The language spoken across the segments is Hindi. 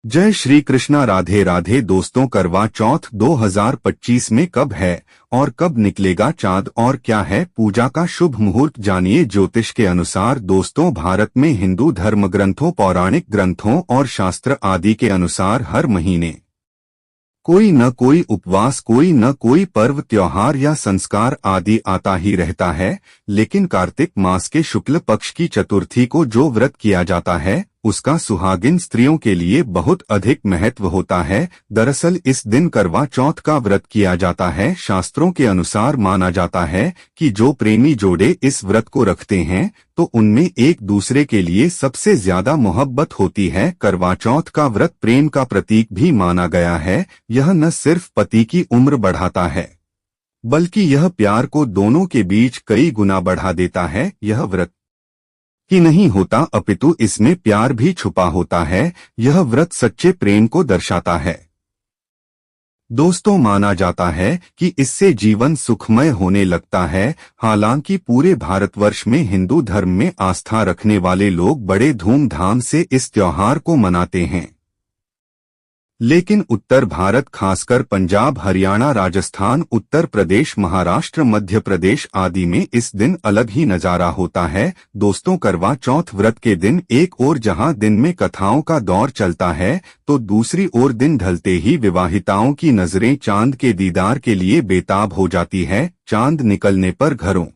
जय श्री कृष्णा। राधे राधे दोस्तों, करवा चौथ 2025 में कब है और कब निकलेगा चांद और क्या है पूजा का शुभ मुहूर्त, जानिए। ज्योतिष के अनुसार दोस्तों, भारत में हिंदू धर्म ग्रंथों, पौराणिक ग्रंथों और शास्त्र आदि के अनुसार हर महीने कोई न कोई उपवास, कोई न कोई पर्व, त्योहार या संस्कार आदि आता ही रहता है। लेकिन कार्तिक मास के शुक्ल पक्ष की चतुर्थी को जो व्रत किया जाता है उसका सुहागिन स्त्रियों के लिए बहुत अधिक महत्व होता है। दरअसल इस दिन करवा चौथ का व्रत किया जाता है। शास्त्रों के अनुसार माना जाता है कि जो प्रेमी जोड़े इस व्रत को रखते हैं तो उनमें एक दूसरे के लिए सबसे ज्यादा मोहब्बत होती है। करवा चौथ का व्रत प्रेम का प्रतीक भी माना गया है। यह न सिर्फ पति की उम्र बढ़ाता है बल्कि यह प्यार को दोनों के बीच कई गुना बढ़ा देता है। यह व्रत ही नहीं होता अपितु इसमें प्यार भी छुपा होता है। यह व्रत सच्चे प्रेम को दर्शाता है। दोस्तों, माना जाता है कि इससे जीवन सुखमय होने लगता है। हालांकि पूरे भारतवर्ष में हिंदू धर्म में आस्था रखने वाले लोग बड़े धूमधाम से इस त्योहार को मनाते हैं, लेकिन उत्तर भारत, खासकर पंजाब, हरियाणा, राजस्थान, उत्तर प्रदेश, महाराष्ट्र, मध्य प्रदेश आदि में इस दिन अलग ही नजारा होता है। दोस्तों, करवा चौथ व्रत के दिन एक ओर जहां दिन में कथाओं का दौर चलता है तो दूसरी ओर दिन ढलते ही विवाहिताओं की नजरें चांद के दीदार के लिए बेताब हो जाती है। चांद निकलने पर घरों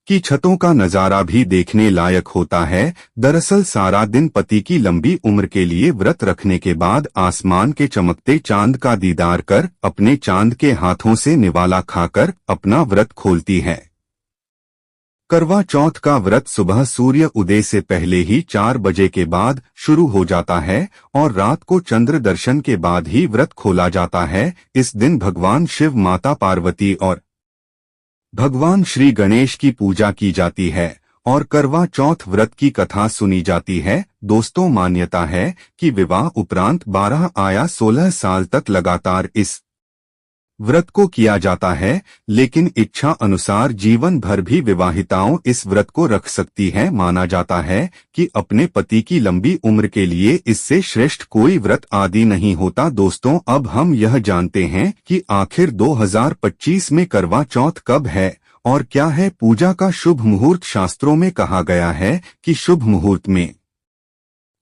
की छतों का नजारा भी देखने लायक होता है। दरअसल सारा दिन पति की लंबी उम्र के लिए व्रत रखने के बाद आसमान के चमकते चांद का दीदार कर अपने चांद के हाथों से निवाला खाकर अपना व्रत खोलती है। करवा चौथ का व्रत सुबह सूर्य उदय से पहले ही 4 बजे के बाद शुरू हो जाता है और रात को चंद्र दर्शन के बाद ही व्रत खोला जाता है। इस दिन भगवान शिव, माता पार्वती और भगवान श्री गणेश की पूजा की जाती है और करवा चौथ व्रत की कथा सुनी जाती है। दोस्तों, मान्यता है कि विवाह उपरांत 12 या 16 साल तक लगातार इस व्रत को किया जाता है, लेकिन इच्छा अनुसार जीवन भर भी विवाहिताओं इस व्रत को रख सकती हैं। माना जाता है कि अपने पति की लंबी उम्र के लिए इससे श्रेष्ठ कोई व्रत आदि नहीं होता। दोस्तों, अब हम यह जानते हैं कि आखिर 2025 में करवा चौथ कब है और क्या है पूजा का शुभ मुहूर्त। शास्त्रों में कहा गया है कि शुभ मुहूर्त में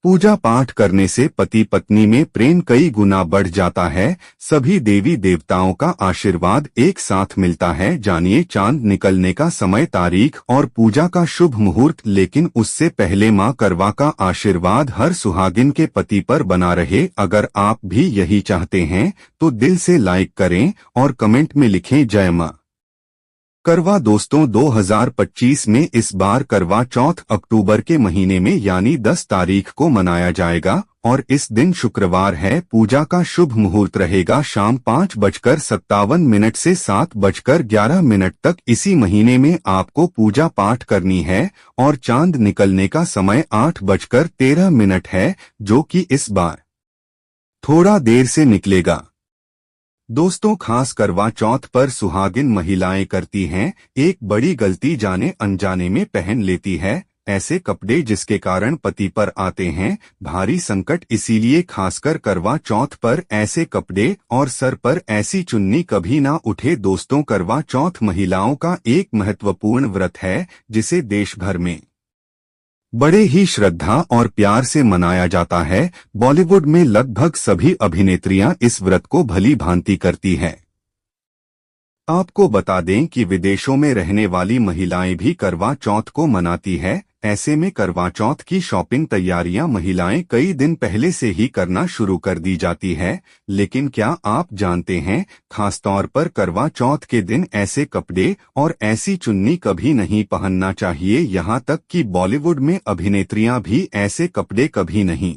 पूजा पाठ करने से पति पत्नी में प्रेम कई गुना बढ़ जाता है। सभी देवी देवताओं का आशीर्वाद एक साथ मिलता है। जानिए चांद निकलने का समय, तारीख और पूजा का शुभ मुहूर्त। लेकिन उससे पहले मां करवा का आशीर्वाद हर सुहागिन के पति पर बना रहे। अगर आप भी यही चाहते हैं तो दिल से लाइक करें और कमेंट में लिखें जय मां करवा। दोस्तों, 2025 में इस बार करवा चौथ अक्टूबर के महीने में यानी 10 तारीख को मनाया जाएगा और इस दिन शुक्रवार है। पूजा का शुभ मुहूर्त रहेगा शाम 5:57 से 7:11 तक। इसी महीने में आपको पूजा पाठ करनी है और चांद निकलने का समय 8:13 है, जो कि इस बार थोड़ा देर से निकलेगा। दोस्तों, खास करवा चौथ पर सुहागिन महिलाएं करती हैं एक बड़ी गलती, जाने अनजाने में पहन लेती है ऐसे कपड़े जिसके कारण पति पर आते हैं भारी संकट। इसीलिए खासकर करवा चौथ पर ऐसे कपड़े और सर पर ऐसी चुन्नी कभी ना उठे। दोस्तों, करवा चौथ महिलाओं का एक महत्वपूर्ण व्रत है जिसे देश भर में बड़े ही श्रद्धा और प्यार से मनाया जाता है। बॉलीवुड में लगभग सभी अभिनेत्रियां इस व्रत को भली भांति करती हैं। आपको बता दें कि विदेशों में रहने वाली महिलाएं भी करवा चौथ को मनाती है। ऐसे में करवा चौथ की शॉपिंग तैयारियां महिलाएं कई दिन पहले से ही करना शुरू कर दी जाती है। लेकिन क्या आप जानते हैं, खासतौर पर करवा चौथ के दिन ऐसे कपड़े और ऐसी चुन्नी कभी नहीं पहनना चाहिए। यहां तक कि बॉलीवुड में अभिनेत्रियां भी ऐसे कपड़े कभी नहीं।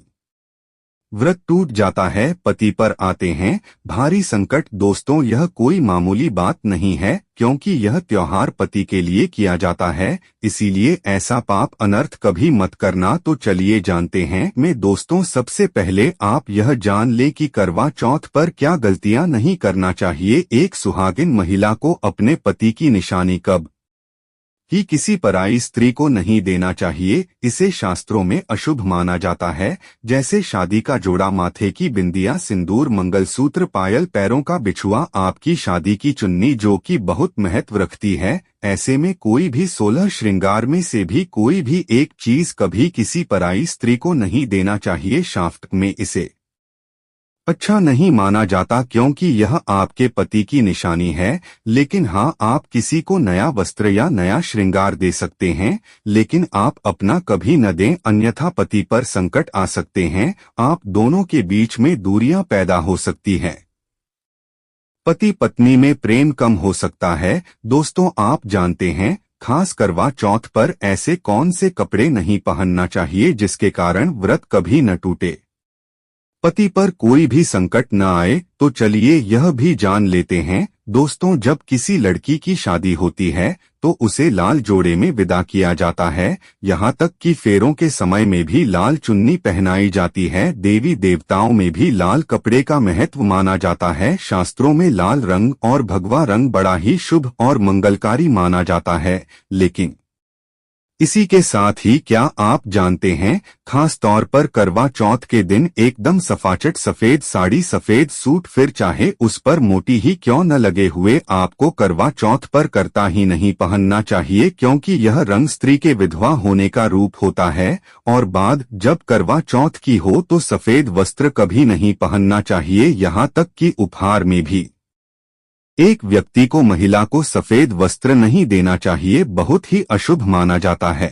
व्रत टूट जाता है, पति पर आते हैं भारी संकट। दोस्तों, यह कोई मामूली बात नहीं है क्योंकि यह त्योहार पति के लिए किया जाता है। इसीलिए ऐसा पाप अनर्थ कभी मत करना। तो चलिए जानते हैं में दोस्तों, सबसे पहले आप यह जान ले कि करवा चौथ पर क्या गलतियां नहीं करना चाहिए। एक सुहागिन महिला को अपने पति की निशानी कब ही किसी पराई स्त्री को नहीं देना चाहिए। इसे शास्त्रों में अशुभ माना जाता है, जैसे शादी का जोड़ा, माथे की बिंदिया, सिंदूर, मंगलसूत्र, पायल, पैरों का बिछुआ, आपकी शादी की चुन्नी, जो कि बहुत महत्व रखती है। ऐसे में कोई भी 16 श्रृंगार में से भी कोई भी एक चीज कभी किसी पराई स्त्री को नहीं देना चाहिए। शास्त्र में इसे अच्छा नहीं माना जाता, क्योंकि यह आपके पति की निशानी है। लेकिन हाँ, आप किसी को नया वस्त्र या नया श्रृंगार दे सकते हैं, लेकिन आप अपना कभी न दें, अन्यथा पति पर संकट आ सकते हैं। आप दोनों के बीच में दूरियां पैदा हो सकती हैं। पति पत्नी में प्रेम कम हो सकता है। दोस्तों, आप जानते हैं, खास करवा चौथ पर ऐसे कौन से कपड़े नहीं पहनना चाहिए जिसके कारण व्रत कभी न टूटे, पति पर कोई भी संकट न आए। तो चलिए यह भी जान लेते हैं। दोस्तों, जब किसी लड़की की शादी होती है तो उसे लाल जोड़े में विदा किया जाता है। यहाँ तक कि फेरों के समय में भी लाल चुन्नी पहनाई जाती है। देवी देवताओं में भी लाल कपड़े का महत्व माना जाता है। शास्त्रों में लाल रंग और भगवा रंग बड़ा ही शुभ और मंगलकारी माना जाता है। लेकिन इसी के साथ ही क्या आप जानते हैं, खास तौर पर करवा चौथ के दिन एकदम सफाचट सफेद साड़ी, सफेद सूट, फिर चाहे उस पर मोती ही क्यों न लगे हुए, आपको करवा चौथ पर करता ही नहीं पहनना चाहिए, क्योंकि यह रंग स्त्री के विधवा होने का रूप होता है। और बाद जब करवा चौथ की हो तो सफेद वस्त्र कभी नहीं पहनना चाहिए। यहाँ तक कि उपहार में भी एक व्यक्ति को महिला को सफेद वस्त्र नहीं देना चाहिए, बहुत ही अशुभ माना जाता है।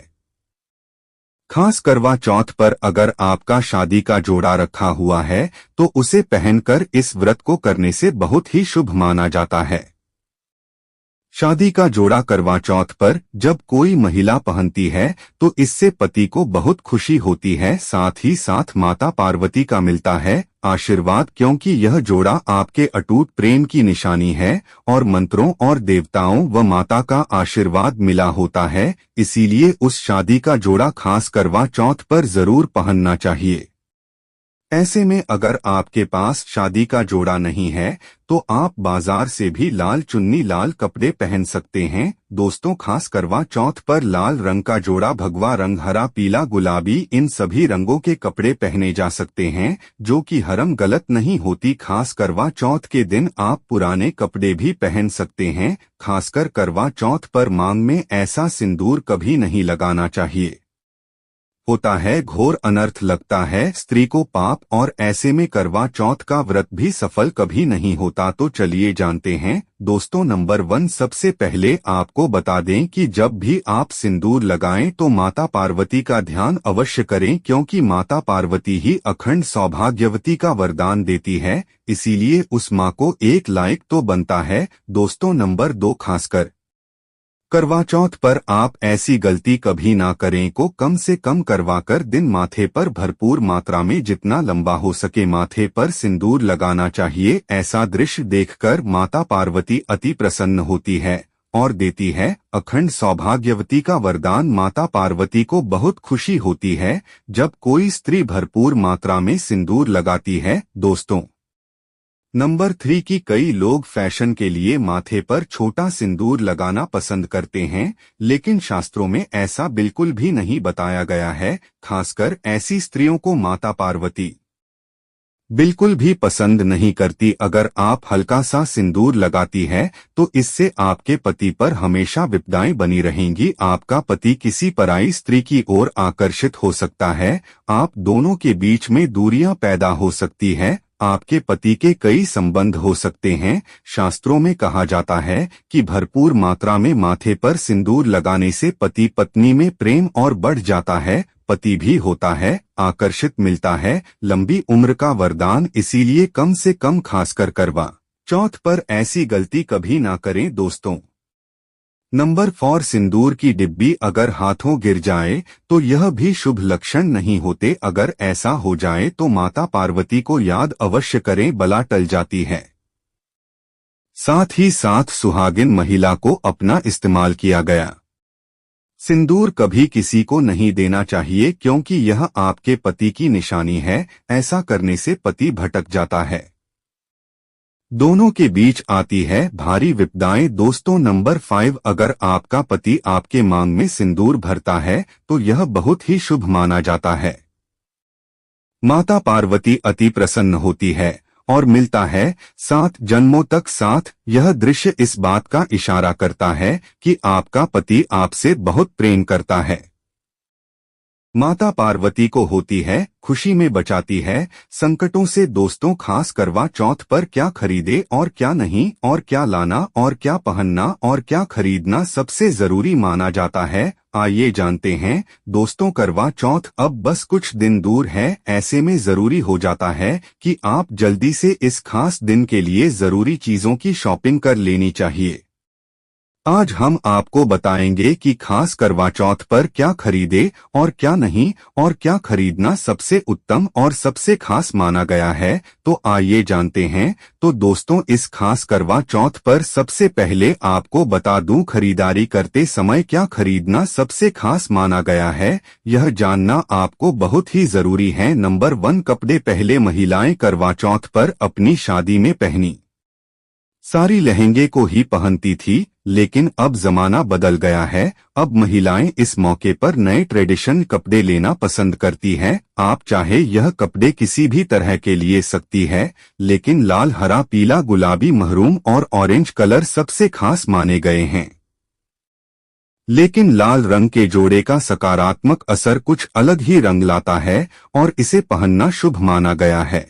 खास करवा चौथ पर अगर आपका शादी का जोड़ा रखा हुआ है तो उसे पहनकर इस व्रत को करने से बहुत ही शुभ माना जाता है। शादी का जोड़ा करवा चौथ पर जब कोई महिला पहनती है तो इससे पति को बहुत खुशी होती है, साथ ही साथ माता पार्वती का मिलता है आशीर्वाद, क्योंकि यह जोड़ा आपके अटूट प्रेम की निशानी है और मंत्रों और देवताओं व माता का आशीर्वाद मिला होता है। इसीलिए उस शादी का जोड़ा खास करवा चौथ पर जरूर पहनना चाहिए। ऐसे में अगर आपके पास शादी का जोड़ा नहीं है तो आप बाजार से भी लाल चुन्नी, लाल कपड़े पहन सकते हैं। दोस्तों, खास करवा चौथ पर लाल रंग का जोड़ा, भगवा रंग, हरा, पीला, गुलाबी, इन सभी रंगों के कपड़े पहने जा सकते हैं, जो कि हरम गलत नहीं होती। खास करवा चौथ के दिन आप पुराने कपड़े भी पहन सकते हैं। खासकर करवा चौथ पर मांग में ऐसा सिंदूर कभी नहीं लगाना चाहिए, होता है घोर अनर्थ लगता है स्त्री को पाप, और ऐसे में करवा चौथ का व्रत भी सफल कभी नहीं होता। तो चलिए जानते हैं। दोस्तों, नंबर 1, सबसे पहले आपको बता दें कि जब भी आप सिंदूर लगाएं तो माता पार्वती का ध्यान अवश्य करें, क्योंकि माता पार्वती ही अखंड सौभाग्यवती का वरदान देती है। इसीलिए उस माँ को एक लाइक तो बनता है। दोस्तों, नंबर 2, खासकर करवा चौथ पर आप ऐसी गलती कभी ना करें को कम से कम करवाकर दिन माथे पर भरपूर मात्रा में जितना लंबा हो सके माथे पर सिंदूर लगाना चाहिए। ऐसा दृश्य देखकर माता पार्वती अति प्रसन्न होती है और देती है अखंड सौभाग्यवती का वरदान। माता पार्वती को बहुत खुशी होती है जब कोई स्त्री भरपूर मात्रा में सिंदूर लगाती है। दोस्तों, नंबर 3 की कई लोग फैशन के लिए माथे पर छोटा सिंदूर लगाना पसंद करते हैं, लेकिन शास्त्रों में ऐसा बिल्कुल भी नहीं बताया गया है। खासकर ऐसी स्त्रियों को माता पार्वती बिल्कुल भी पसंद नहीं करती। अगर आप हल्का सा सिंदूर लगाती है तो इससे आपके पति पर हमेशा विपदाएं बनी रहेंगी। आपका पति किसी पराई स्त्री की ओर आकर्षित हो सकता है। आप दोनों के बीच में दूरियां पैदा हो सकती है। आपके पति के कई संबंध हो सकते हैं। शास्त्रों में कहा जाता है कि भरपूर मात्रा में माथे पर सिंदूर लगाने से पति पत्नी में प्रेम और बढ़ जाता है, पति भी होता है आकर्षित मिलता है, लंबी उम्र का वरदान। इसीलिए कम से कम खासकर करवा चौथ पर ऐसी गलती कभी ना करें। दोस्तों, नंबर 4, सिंदूर की डिब्बी अगर हाथों गिर जाए तो यह भी शुभ लक्षण नहीं होते। अगर ऐसा हो जाए तो माता पार्वती को याद अवश्य करें, बला टल जाती है। साथ ही साथ सुहागिन महिला को अपना इस्तेमाल किया गया सिंदूर कभी किसी को नहीं देना चाहिए, क्योंकि यह आपके पति की निशानी है। ऐसा करने से पति भटक जाता है। दोनों के बीच आती है भारी विपदाएं। दोस्तों नंबर 5, अगर आपका पति आपके मांग में सिंदूर भरता है तो यह बहुत ही शुभ माना जाता है। माता पार्वती अति प्रसन्न होती है और मिलता है 7 जन्मों तक साथ। यह दृश्य इस बात का इशारा करता है कि आपका पति आपसे बहुत प्रेम करता है। माता पार्वती को होती है खुशी में बचाती है संकटों से। दोस्तों खास करवा चौथ पर क्या खरीदे और क्या नहीं, और क्या लाना और क्या पहनना और क्या खरीदना सबसे जरूरी माना जाता है, आइए जानते हैं। दोस्तों करवा चौथ अब बस कुछ दिन दूर है, ऐसे में जरूरी हो जाता है कि आप जल्दी से इस खास दिन के लिए जरूरी चीजों की शॉपिंग कर लेनी चाहिए। आज हम आपको बताएंगे कि खास करवा चौथ पर क्या खरीदे और क्या नहीं, और क्या खरीदना सबसे उत्तम और सबसे खास माना गया है, तो आइए जानते हैं। तो दोस्तों इस खास करवा चौथ पर सबसे पहले आपको बता दूं, खरीदारी करते समय क्या खरीदना सबसे खास माना गया है, यह जानना आपको बहुत ही जरूरी है। नंबर 1, कपड़े। पहले महिलाएं करवा चौथ पर अपनी शादी में पहनी सारी लहंगे को ही पहनती थी, लेकिन अब जमाना बदल गया है। अब महिलाएं इस मौके पर नए ट्रेडिशन कपड़े लेना पसंद करती हैं। आप चाहे यह कपड़े किसी भी तरह के लिए सकती है, लेकिन लाल, हरा, पीला, गुलाबी, महरूम और ऑरेंज कलर सबसे खास माने गए हैं। लेकिन लाल रंग के जोड़े का सकारात्मक असर कुछ अलग ही रंग लाता है और इसे पहनना शुभ माना गया है।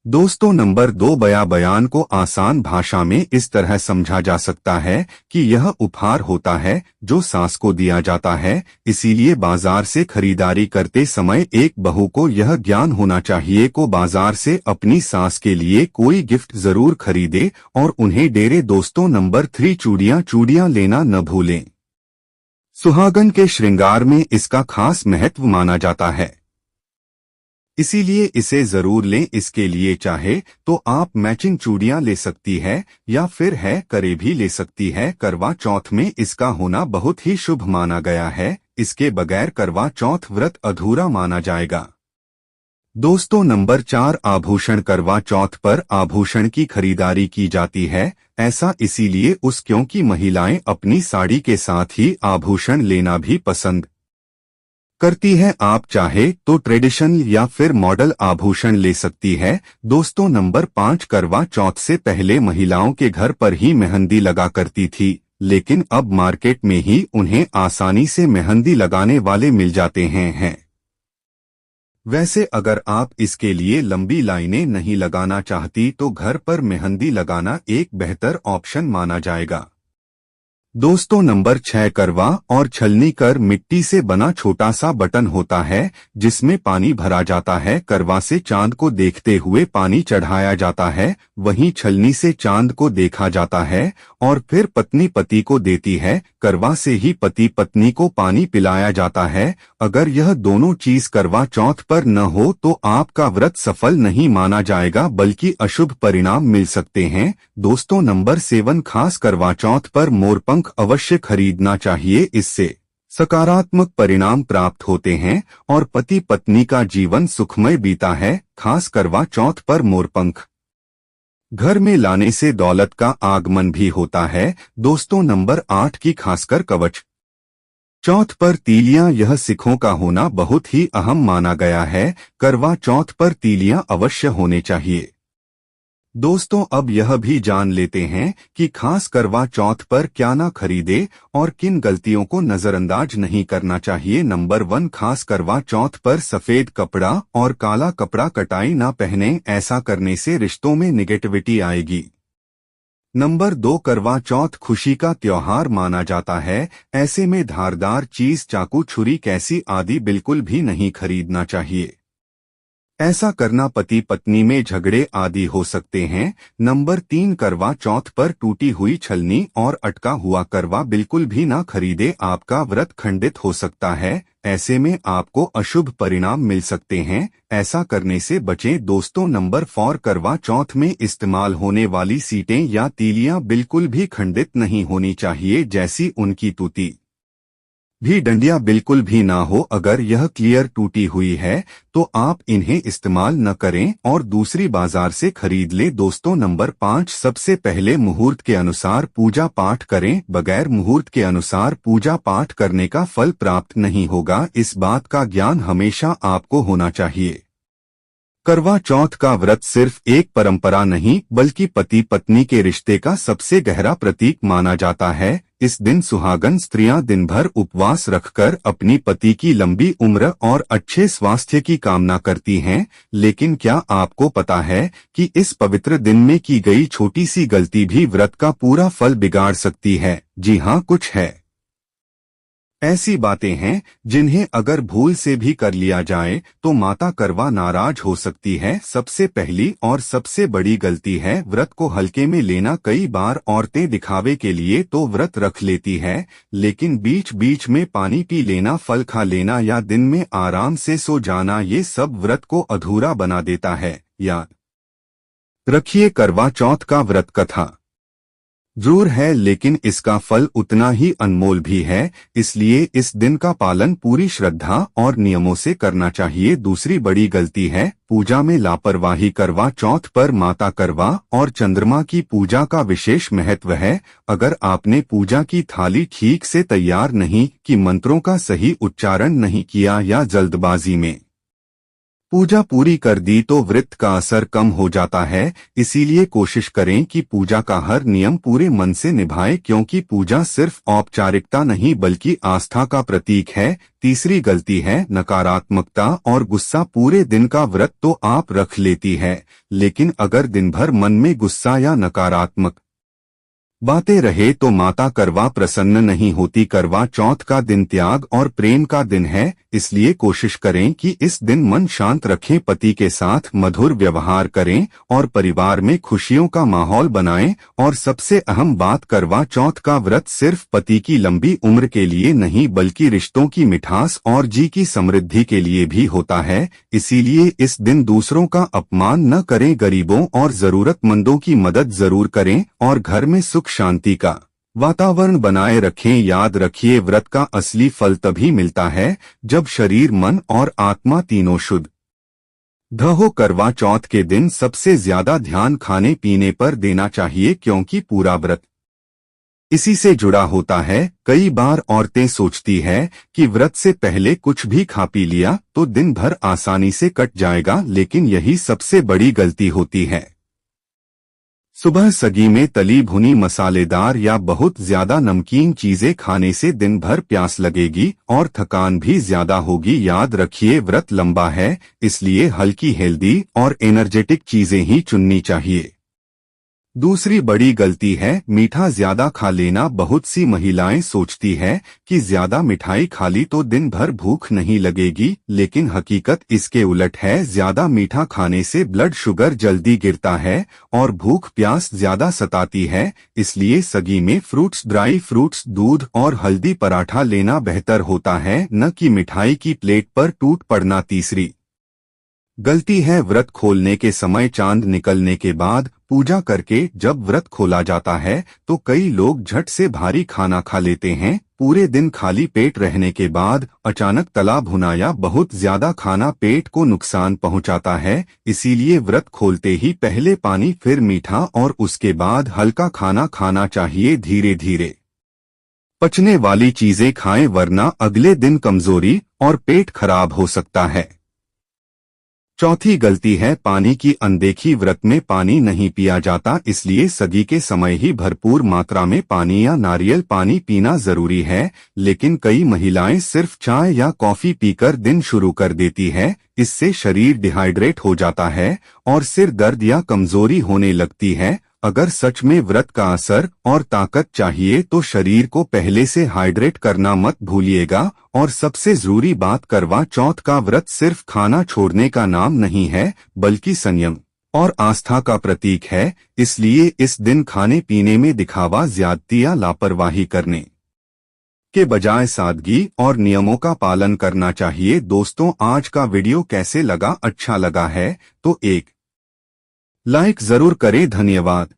दोस्तों नंबर 2, बयान को आसान भाषा में इस तरह समझा जा सकता है कि यह उपहार होता है जो सास को दिया जाता है। इसीलिए बाजार से खरीदारी करते समय एक बहू को यह ज्ञान होना चाहिए को बाजार से अपनी सास के लिए कोई गिफ्ट जरूर खरीदे और उन्हें डेरे। दोस्तों नंबर 3, चूड़ियां लेना न भूलें। सुहागन के श्रृंगार में इसका खास महत्व माना जाता है, इसीलिए इसे जरूर लें। इसके लिए चाहे तो आप मैचिंग चूड़ियां ले सकती है या फिर करे भी ले सकती है। करवा चौथ में इसका होना बहुत ही शुभ माना गया है, इसके बगैर करवा चौथ व्रत अधूरा माना जाएगा। दोस्तों नंबर 4, आभूषण। करवा चौथ पर आभूषण की खरीदारी की जाती है, ऐसा इसीलिए क्योंकि महिलाएं अपनी साड़ी के साथ ही आभूषण लेना भी पसंद करती है। आप चाहे तो ट्रेडिशनल या फिर मॉडल आभूषण ले सकती है। दोस्तों नंबर 5, करवा चौथ से पहले महिलाओं के घर पर ही मेहंदी लगा करती थी, लेकिन अब मार्केट में ही उन्हें आसानी से मेहंदी लगाने वाले मिल जाते हैं। वैसे अगर आप इसके लिए लंबी लाइनें नहीं लगाना चाहती तो घर पर मेहंदी लगाना एक बेहतर ऑप्शन माना जाएगा। दोस्तों नंबर 6, करवा और छलनी। कर मिट्टी से बना छोटा सा बटन होता है जिसमें पानी भरा जाता है। करवा से चांद को देखते हुए पानी चढ़ाया जाता है, वहीं छलनी से चांद को देखा जाता है और फिर पत्नी पति को देती है। करवा से ही पति पत्नी को पानी पिलाया जाता है। अगर यह दोनों चीज करवा चौथ पर न हो तो आपका व्रत सफल नहीं माना जाएगा, बल्कि अशुभ परिणाम मिल सकते हैं। दोस्तों नंबर 7, खास करवा चौथ पर मोरपंख अवश्य खरीदना चाहिए, इससे सकारात्मक परिणाम प्राप्त होते हैं और पति पत्नी का जीवन सुखमय बीता है। खास करवा चौथ पर मोरपंख घर में लाने से दौलत का आगमन भी होता है। दोस्तों नंबर 8 की खासकर कवच चौथ पर तीलियां। यह सिखों का होना बहुत ही अहम माना गया है, करवा चौथ पर तीलियां अवश्य होने चाहिए। दोस्तों अब यह भी जान लेते हैं कि खास करवा चौथ पर क्या ना खरीदे और किन गलतियों को नजरअंदाज नहीं करना चाहिए। नंबर 1, खास करवा चौथ पर सफेद कपड़ा और काला कपड़ा कटाई ना पहने, ऐसा करने से रिश्तों में निगेटिविटी आएगी। नंबर 2, करवा चौथ खुशी का त्योहार माना जाता है, ऐसे में धारदार चीज चाकू, छुरी, कैंची आदि बिल्कुल भी नहीं खरीदना चाहिए। ऐसा करना पति पत्नी में झगड़े आदि हो सकते हैं। नंबर 3, करवा चौथ पर टूटी हुई छलनी और अटका हुआ करवा बिल्कुल भी ना खरीदे, आपका व्रत खंडित हो सकता है। ऐसे में आपको अशुभ परिणाम मिल सकते हैं, ऐसा करने से बचें। दोस्तों नंबर 4, करवा चौथ में इस्तेमाल होने वाली सीटें या तीलियां बिल्कुल भी खंडित नहीं होनी चाहिए, जैसी उनकी तूती, भी डंडियां बिल्कुल भी ना हो। अगर यह क्लियर टूटी हुई है तो आप इन्हें इस्तेमाल न करें और दूसरी बाजार से खरीद ले। दोस्तों, नंबर 5, सबसे पहले मुहूर्त के अनुसार पूजा पाठ करें। बगैर मुहूर्त के अनुसार पूजा पाठ करने का फल प्राप्त नहीं होगा। इस बात का ज्ञान हमेशा आपको होना चाहिए। करवा चौथ का व्रत सिर्फ एक परंपरा नहीं बल्कि पति पत्नी के रिश्ते का सबसे गहरा प्रतीक माना जाता है। इस दिन सुहागन स्त्रियां दिन भर उपवास रखकर अपनी पति की लंबी उम्र और अच्छे स्वास्थ्य की कामना करती हैं। लेकिन क्या आपको पता है कि इस पवित्र दिन में की गई छोटी सी गलती भी व्रत का पूरा फल बिगाड़ सकती है? जी हाँ, कुछ है ऐसी बातें हैं जिन्हें अगर भूल से भी कर लिया जाए तो माता करवा नाराज हो सकती है। सबसे पहली और सबसे बड़ी गलती है व्रत को हल्के में लेना। कई बार औरतें दिखावे के लिए तो व्रत रख लेती है, लेकिन बीच बीच में पानी पी लेना, फल खा लेना या दिन में आराम से सो जाना, ये सब व्रत को अधूरा बना देता है। याद रखिए, करवा चौथ का व्रत कथा जरूर है लेकिन इसका फल उतना ही अनमोल भी है। इसलिए इस दिन का पालन पूरी श्रद्धा और नियमों से करना चाहिए। दूसरी बड़ी गलती है पूजा में लापरवाही। करवा चौथ पर माता करवा और चंद्रमा की पूजा का विशेष महत्व है। अगर आपने पूजा की थाली ठीक से तैयार नहीं की, मंत्रों का सही उच्चारण नहीं किया या जल्दबाजी में पूजा पूरी कर दी तो व्रत का असर कम हो जाता है। इसीलिए कोशिश करें कि पूजा का हर नियम पूरे मन से निभाएं, क्योंकि पूजा सिर्फ औपचारिकता नहीं बल्कि आस्था का प्रतीक है। तीसरी गलती है नकारात्मकता और गुस्सा। पूरे दिन का व्रत तो आप रख लेती है, लेकिन अगर दिन भर मन में गुस्सा या नकारात्मक बातें रहे तो माता करवा प्रसन्न नहीं होती। करवा चौथ का दिन त्याग और प्रेम का दिन है, इसलिए कोशिश करें कि इस दिन मन शांत रखें, पति के साथ मधुर व्यवहार करें और परिवार में खुशियों का माहौल बनाएं। और सबसे अहम बात, करवा चौथ का व्रत सिर्फ पति की लंबी उम्र के लिए नहीं बल्कि रिश्तों की मिठास और जी की समृद्धि के लिए भी होता है। इसीलिए इस दिन दूसरों का अपमान न करें, गरीबों और जरूरतमंदों की मदद जरूर करें और घर में सुख शांति का वातावरण बनाए रखें। याद रखिए, व्रत का असली फल तभी मिलता है जब शरीर, मन और आत्मा तीनों शुद्ध हो। करवा चौथ के दिन सबसे ज्यादा ध्यान खाने पीने पर देना चाहिए, क्योंकि पूरा व्रत इसी से जुड़ा होता है। कई बार औरतें सोचती है कि व्रत से पहले कुछ भी खा पी लिया तो दिन भर आसानी से कट जाएगा, लेकिन यही सबसे बड़ी गलती होती है। सुबह सगी में तली भुनी, मसालेदार या बहुत ज्यादा नमकीन चीजें खाने से दिन भर प्यास लगेगी और थकान भी ज्यादा होगी। याद रखिए, व्रत लंबा है, इसलिए हल्की, हेल्दी और एनर्जेटिक चीजें ही चुननी चाहिए। दूसरी बड़ी गलती है मीठा ज्यादा खा लेना। बहुत सी महिलाएं सोचती है कि ज्यादा मिठाई खा ली तो दिन भर भूख नहीं लगेगी, लेकिन हकीकत इसके उलट है। ज्यादा मीठा खाने से ब्लड शुगर जल्दी गिरता है और भूख प्यास ज्यादा सताती है। इसलिए सगी में फ्रूट्स, ड्राई फ्रूट्स, दूध और हल्दी पराठा लेना बेहतर होता है, न कि मिठाई की प्लेट पर टूट पड़ना। तीसरी गलती है व्रत खोलने के समय, चांद निकलने के बाद पूजा करके जब व्रत खोला जाता है तो कई लोग झट से भारी खाना खा लेते हैं। पूरे दिन खाली पेट रहने के बाद अचानक तला भुना या बहुत ज्यादा खाना पेट को नुकसान पहुंचाता है। इसीलिए व्रत खोलते ही पहले पानी, फिर मीठा और उसके बाद हल्का खाना खाना चाहिए। धीरे धीरे पचने वाली चीजें खाएं, वरना अगले दिन कमजोरी और पेट खराब हो सकता है। चौथी गलती है पानी की अनदेखी। व्रत में पानी नहीं पिया जाता, इसलिए सगी के समय ही भरपूर मात्रा में पानी या नारियल पानी पीना जरूरी है। लेकिन कई महिलाएं सिर्फ चाय या कॉफी पीकर दिन शुरू कर देती है। इससे शरीर डिहाइड्रेट हो जाता है और सिर दर्द या कमजोरी होने लगती है। अगर सच में व्रत का असर और ताकत चाहिए तो शरीर को पहले से हाइड्रेट करना मत भूलिएगा। और सबसे जरूरी बात, करवा चौथ का व्रत सिर्फ खाना छोड़ने का नाम नहीं है बल्कि संयम और आस्था का प्रतीक है। इसलिए इस दिन खाने पीने में दिखावा, ज्यादती या लापरवाही करने के बजाय सादगी और नियमों का पालन करना चाहिए। दोस्तों, आज का वीडियो कैसे लगा? अच्छा लगा है तो एक लाइक जरूर करें। धन्यवाद।